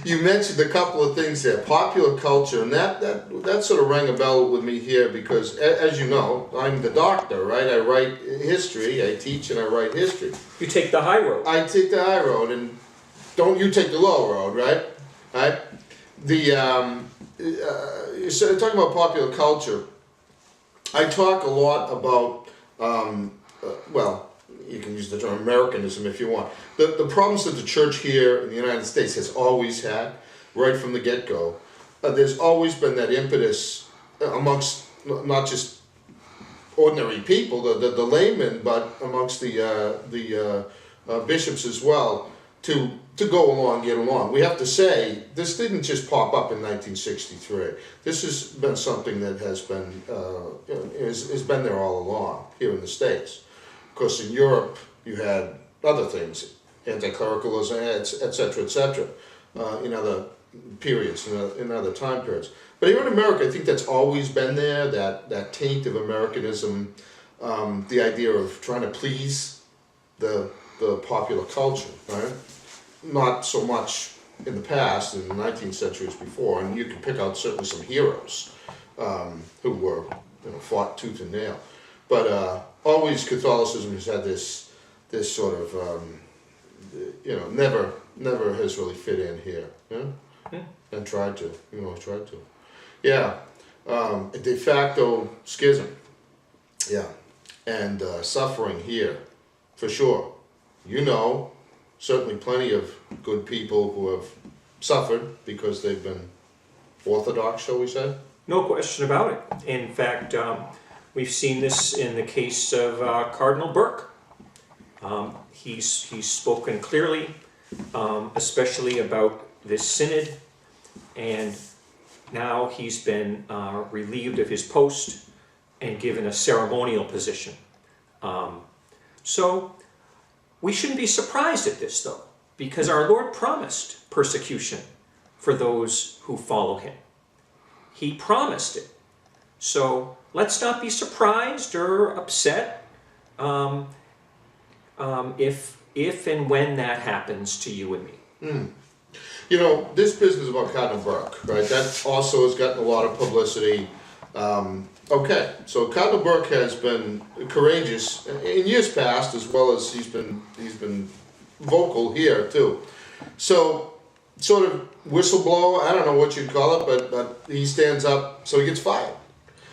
You mentioned a couple of things there, popular culture, and that sort of rang a bell with me here because, as you know, I'm the doctor, right? I write history, I teach and I write history. You take the high road. I take the high road, and don't you take the low road, right? Right? So talking about popular culture, I talk a lot about, well, you can use the term Americanism if you want. The problems that the church here in the United States has always had, right from the get-go, there's always been that impetus amongst not just ordinary people, the laymen, but amongst the bishops as well, to go along, get along. We have to say, this didn't just pop up in 1963. This has been something that has been has been there all along here in the States. Of course, in Europe, you had other things, anti-clericalism, etc., in other periods, in other time periods. But here in America, I think that's always been there, that taint of Americanism, the idea of trying to please the popular culture, right? Not so much in the past, in the 19th centuries before, and you can pick out certainly some heroes who were, fought tooth and nail. But always Catholicism has had this sort of, never has really fit in here, and tried to, tried to. Yeah, a de facto schism, yeah, and suffering here, for sure. Certainly plenty of good people who have suffered because they've been orthodox, shall we say? No question about it. In fact, we've seen this in the case of Cardinal Burke. He's spoken clearly, especially about this synod, and now he's been relieved of his post and given a ceremonial position. So we shouldn't be surprised at this, though, because our Lord promised persecution for those who follow him. He promised it. So let's not be surprised or upset if and when that happens to you and me. This business about Cardinal Burke, right, that also has gotten a lot of publicity. Okay, so Cardinal Burke has been courageous in years past, as well as he's been vocal here too. So, sort of whistleblower, I don't know what you'd call it, but he stands up, so he gets fired.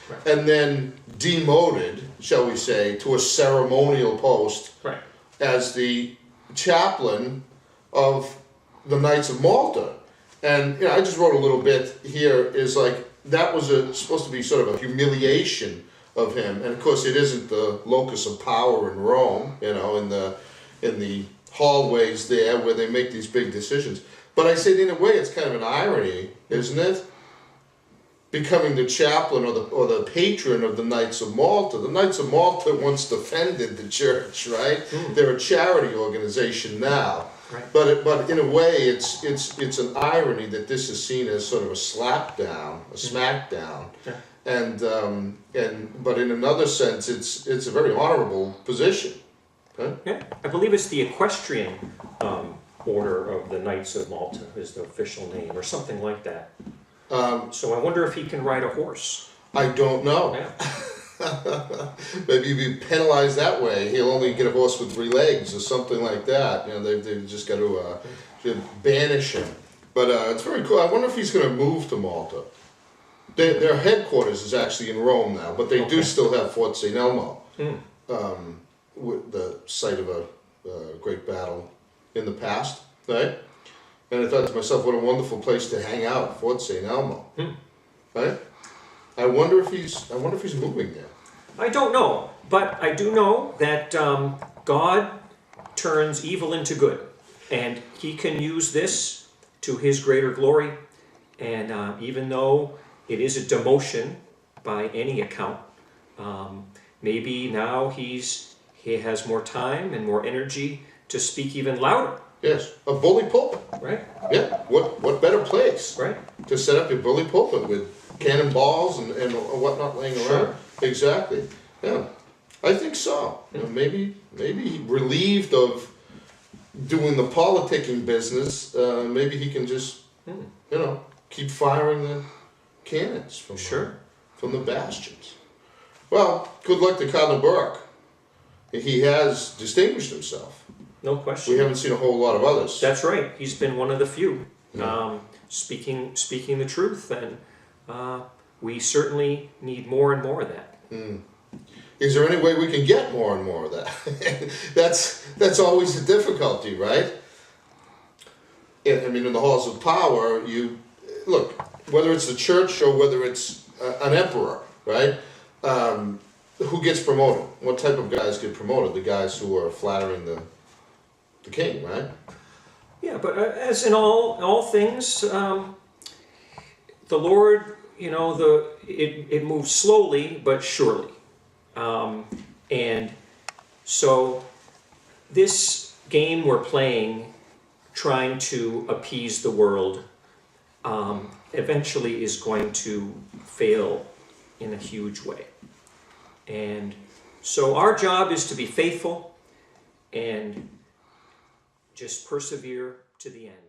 Right. And then demoted, shall we say, to a ceremonial post, right, as the chaplain of the Knights of Malta. And I just wrote a little bit here, is like, that was supposed to be sort of a humiliation of him, and of course it isn't the locus of power in Rome, in the hallways there where they make these big decisions. But I said, in a way, it's kind of an irony, isn't it? Becoming the chaplain or the patron of the Knights of Malta. The Knights of Malta once defended the church, right? They're a charity organization now. Right. But in a way, it's an irony that this is seen as sort of a slapdown, a smackdown, but in another sense, it's a very honorable position. Huh? Yeah, I believe it's the equestrian order of the Knights of Malta is the official name, or something like that. So I wonder if he can ride a horse. I don't know. Yeah. Maybe he'd be penalized that way. He'll only get a horse with 3 legs or something like that. They've just got to banish him. But it's very cool. I wonder if he's going to move to Malta. Their headquarters is actually in Rome now, but they do still have Fort St. Elmo, with the site of a great battle in the past, right? And I thought to myself, what a wonderful place to hang out, Fort St. Elmo, right? I wonder if he's moving there. I don't know, but I do know that God turns evil into good, and he can use this to his greater glory. And even though it is a demotion by any account, maybe now he has more time and more energy to speak even louder. Yes, a bully pulpit. Right. Yeah. What better place? Right. To set up your bully pulpit with cannonballs and whatnot laying around. Exactly. Yeah. I think so. Maybe relieved of doing the politicking business. Maybe he can just keep firing the cannons from Sure. from the bastions. Well, good luck to Cardinal Burke. He has distinguished himself. No question. We haven't seen a whole lot of others. That's right. He's been one of the few, Yeah. speaking the truth, and we certainly need more and more of that. Is there any way we can get more and more of that? that's always the difficulty, right? I mean, in the halls of power, you look, whether it's the church or whether it's an emperor, right? Who gets promoted? What type of guys get promoted? The guys who are flattering the king, right? Yeah, but as in all things, the Lord, it moves slowly but surely, and so this game we're playing, trying to appease the world, eventually is going to fail in a huge way. And so our job is to be faithful and just persevere to the end.